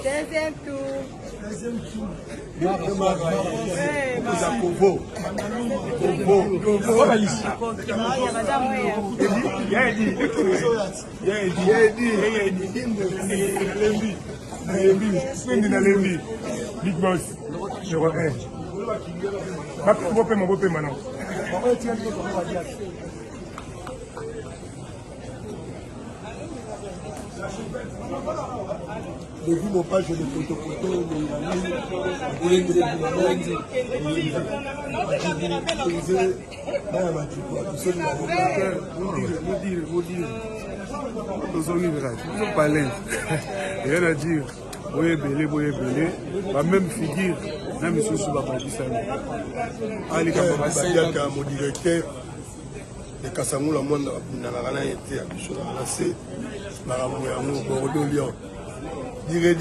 Deuxième tour. Big Boss, numéro 1. Beau maintenant. Depuis mon page de photo, rien à dire. Boye belé, même figure, même si je suis pas Ali Kababadiaka, mon directeur, de Kassamoula, moi, dans la été à Bichon, à la C, Maramouyanou, Bordeaux, Lyon. Dire.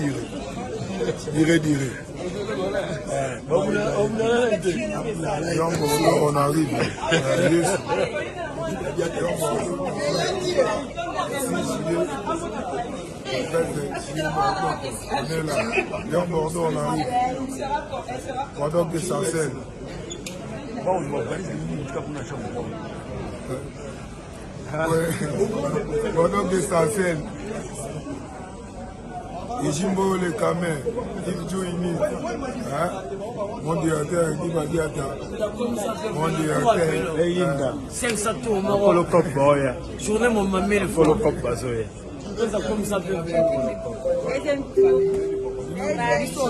On arrive. Lyon Bordeaux, on arrive. Bordeaux de Sarcelles. Bordeaux de Sarcelles. Ijimbo le Kamer, Ibjou Imi, mon directeur, Dibadiata, mon directeur, Eyinda 500 tours, Polo Cop Boya, journée mon mamie le Polo Cop Bazoya. comme ça peut Deuxième tour. Deuxième tour.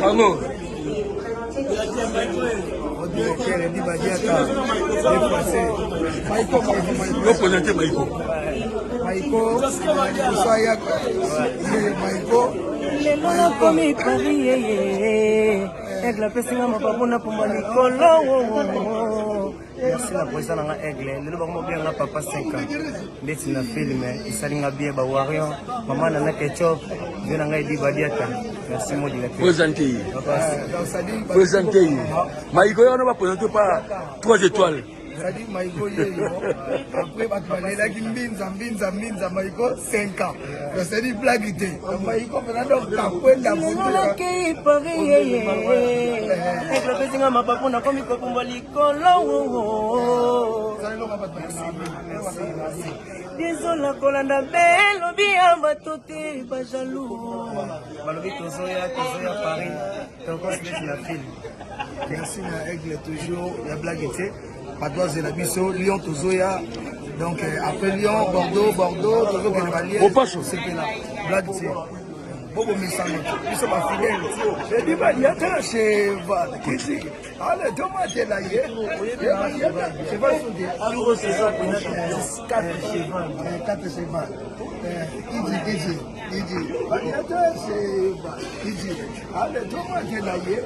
Pardon. lelo nakomi Paris aigle apesinga mapapuna pumba likolo. Merci la président nanga aigle lelo bango bianga papa 5 ans ndeti na filme isalinga bien ba warion mama na ketchup vena ngai Dibadiata. Merci mon directeur. Présentez. Maïko on va présenter par 3 étoiles. C'est-à-dire Maïko après Batmanelaki Mbinza Maïko 5 ans. C'est-à-dire blague. Maïko maintenant kakwenda lelolaki Paris aigle apesinga mapapuna komi kopumba likolo. Désolé kolanda belobi ya bato te bajalou balobi tozoya Paris tokosileti na film. Merci na aigle toujours la blague te Padoise de la Bisso Lyon tozoya donc après Lyon Bordeaux tozo ke Vallier c'est que la blague te Bobo Messano biso ba fidèle je dis Badiata cheval kisi allez tomate la ye cheval sont des Euro c'est ça 4 cheval Iji Badiata cheval Iji allez tomate la ye